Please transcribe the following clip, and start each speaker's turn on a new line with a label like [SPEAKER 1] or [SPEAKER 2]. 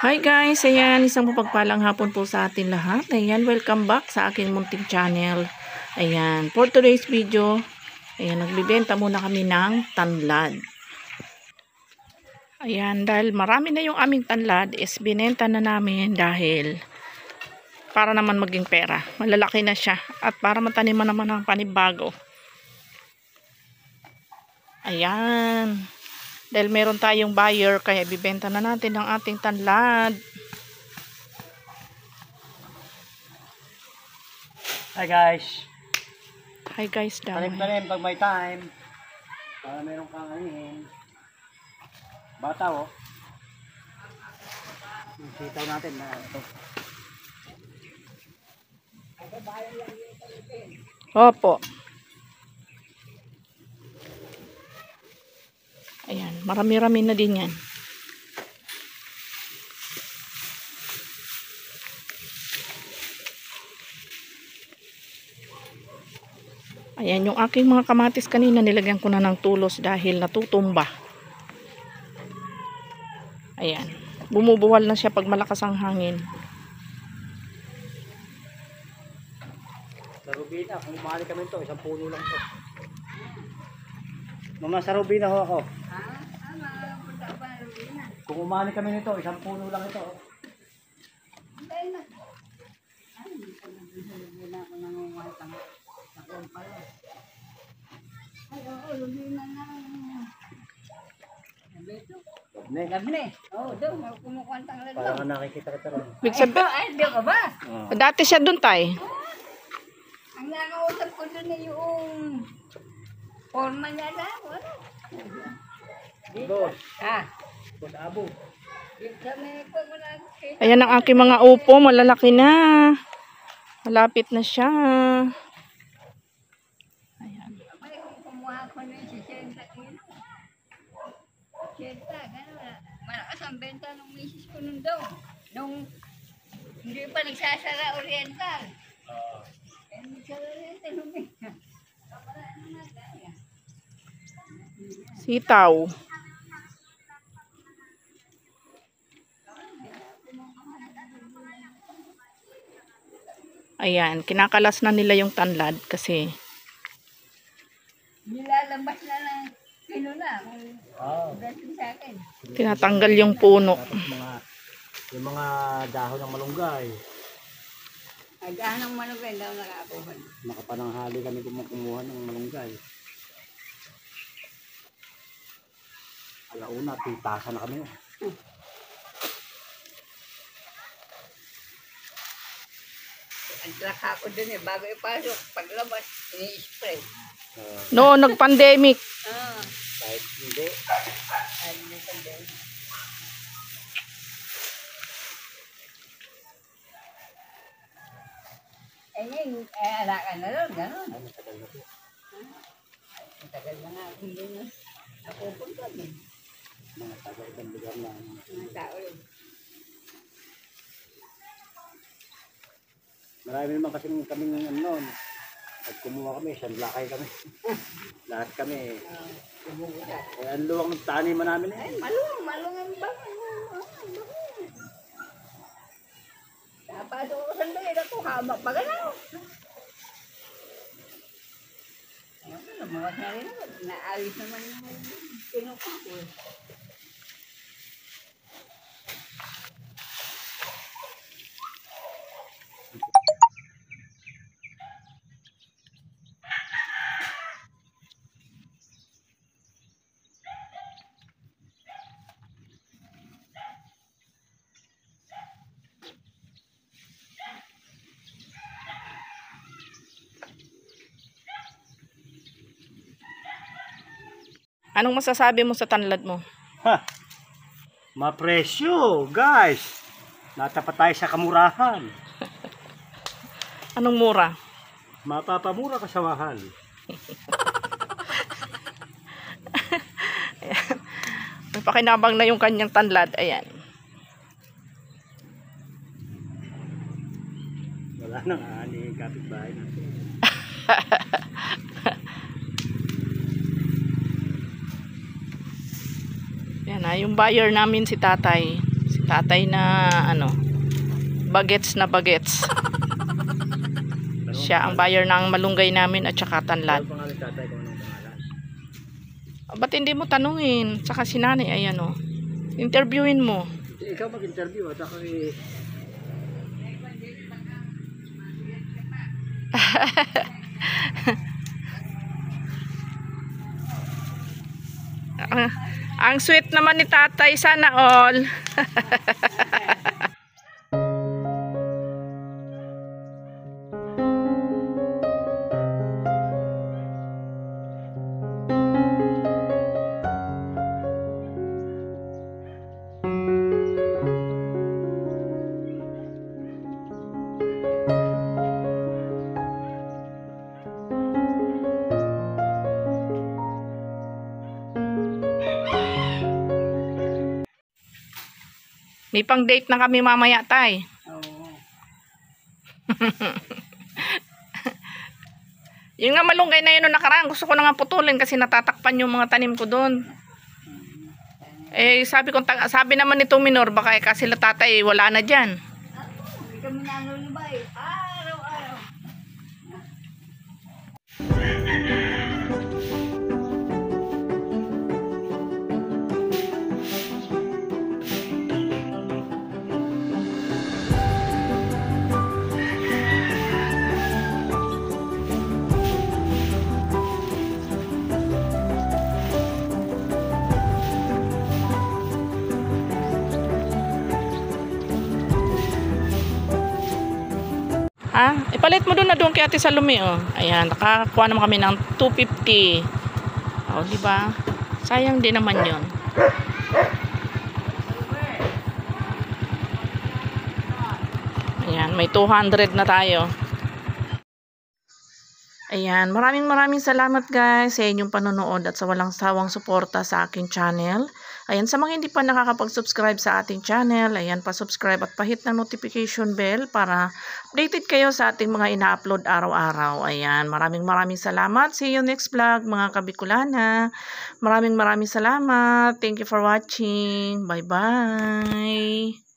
[SPEAKER 1] Hi guys, ayan, isang mapagpalang hapon po sa atin lahat. Ayan, welcome back sa aking munting channel. Ayan, for today's video, ayan, nagbibenta muna kami ng tanlad. Ayan, dahil marami na yung aming tanlad, is binenta na namin dahil para naman maging pera. Malalaki na siya at para mataniman naman ng panibago. Ayan. Dahil meron tayong buyer, kaya bibenta na natin ang ating tanlad.
[SPEAKER 2] Hi guys.
[SPEAKER 1] Hi guys,
[SPEAKER 2] Tanim pag may time. Para meron kang anihin. Bata oh. Yung sitaw natin na ito.
[SPEAKER 1] Opo. Ayan, marami-rami na din yan. Ayan, yung aking mga kamatis kanina nilagyan ko na ng tulos dahil natutumba. Ayan, bumubuwal na siya pag malakas ang hangin.
[SPEAKER 2] Sa Rubina, kung umali kami ito, isang puno lang ito. Mama, sa Rubina ho ako. Kung umali kami nito, isang puno lang ito. Parang nakikita ka rin.
[SPEAKER 1] Big sabi,
[SPEAKER 3] Ay, di ka ba?
[SPEAKER 1] dati siya dun tay.
[SPEAKER 3] Ang nakausap ko doon na yung forma niya na.
[SPEAKER 2] Boss,
[SPEAKER 3] Ah,
[SPEAKER 2] Boss Abo.
[SPEAKER 3] dito may pagmulan.
[SPEAKER 1] Ayan ang aking mga upo, malalaki na. Malapit na siya. Ayan.
[SPEAKER 3] Abay, kung kumuha ko ng 60 kilo. 60, gano'n. Malakas ang benta ng misis ko nun daw. Nung hindi pa nagsasara Oriental. Nagsasara Oriental, lumina. Kapalaan na gaya.
[SPEAKER 1] Sitaw. Ayan, kinakalas na nila yung tanlad kasi
[SPEAKER 3] Nilalabas na lang kilo na. Kung
[SPEAKER 2] Oh.
[SPEAKER 3] besin sa akin.
[SPEAKER 1] tinatanggal yung puno.
[SPEAKER 2] Tapos yung mga dahon ng malunggay.
[SPEAKER 3] Agahan ng malugay daw nakakuha.
[SPEAKER 2] Nakapananghali kami kumuha ng malunggay. Alauna, titasa na kami.
[SPEAKER 3] Ang traka ko dun bago ipasok, paglabas, ini-spray.
[SPEAKER 1] No, nag-pandemic.
[SPEAKER 2] Kahit hindi.
[SPEAKER 3] Ay, hindi pa din. Ala ka na rin, gano'n.
[SPEAKER 2] Ay, matagal na po.
[SPEAKER 3] Ang tagal na nga, hindi na napupunta din.
[SPEAKER 2] Mga taga-ibang lugar na.
[SPEAKER 3] Mga tao yun.
[SPEAKER 2] Marami naman kasi kaming noon. At kumuha kami, lakay kami. Lahat kami.
[SPEAKER 3] Bumubuta.
[SPEAKER 2] Eh, ang luwang ng taniman namin eh.
[SPEAKER 3] Ay, malung ang baka. Napasok ko sandali, ako haba pa gano'n. Lumuwas na rin ako. Naalis naman yung pinukuha ko.
[SPEAKER 1] Anong masasabi mo sa tanlad mo?
[SPEAKER 2] Ha! Mapresyo, guys! Natapat tayo sa kamurahan.
[SPEAKER 1] Anong mura?
[SPEAKER 2] Mapapamura ka sa mahal.
[SPEAKER 1] May pakinabang na yung kanyang tanlad. Ayan.
[SPEAKER 2] Wala nang ani, kapitbahay natin.
[SPEAKER 1] Yan na, yung buyer namin si tatay. Si Tatay na ano, bagets na bagets. Siya ang buyer ng malunggay namin at saka tanlad.
[SPEAKER 2] Ano pangalan tatay kung anong pangalan?
[SPEAKER 1] Ba't hindi mo tanungin? Saka si nanay, ayan o. Interviewin mo.
[SPEAKER 2] Ikaw mag-interview at ako
[SPEAKER 1] Ang sweet naman ni tatay, sana all. May pang date na kami mamaya, tay.
[SPEAKER 3] Oo.
[SPEAKER 1] Yung nga malunggay na yun nung nakaraan, gusto ko na nga putulin kasi natatakpan yung mga tanim ko doon. Eh, sabi naman nitong minor, baka kasi la tatay, wala na dyan.
[SPEAKER 3] Hindi kami nanulubay. Araw-araw.
[SPEAKER 1] Ipalit mo doon na doon kay Ate Salome, oh. Ayan, nakakuha naman kami ng 250. Oh, di ba? Sayang din naman 'yon. Ayan, may 200 na tayo. Ayan, maraming salamat guys sa inyong panonood at sa walang sawang suporta sa aking channel. Ayan, sa mga hindi pa nakakapag-subscribe sa ating channel, ayan, pa-subscribe at pa-hit ng notification bell para updated kayo sa ating mga ina-upload araw-araw. Ayan, maraming salamat. See you next vlog mga Kabikulana. Maraming salamat. Thank you for watching. Bye-bye.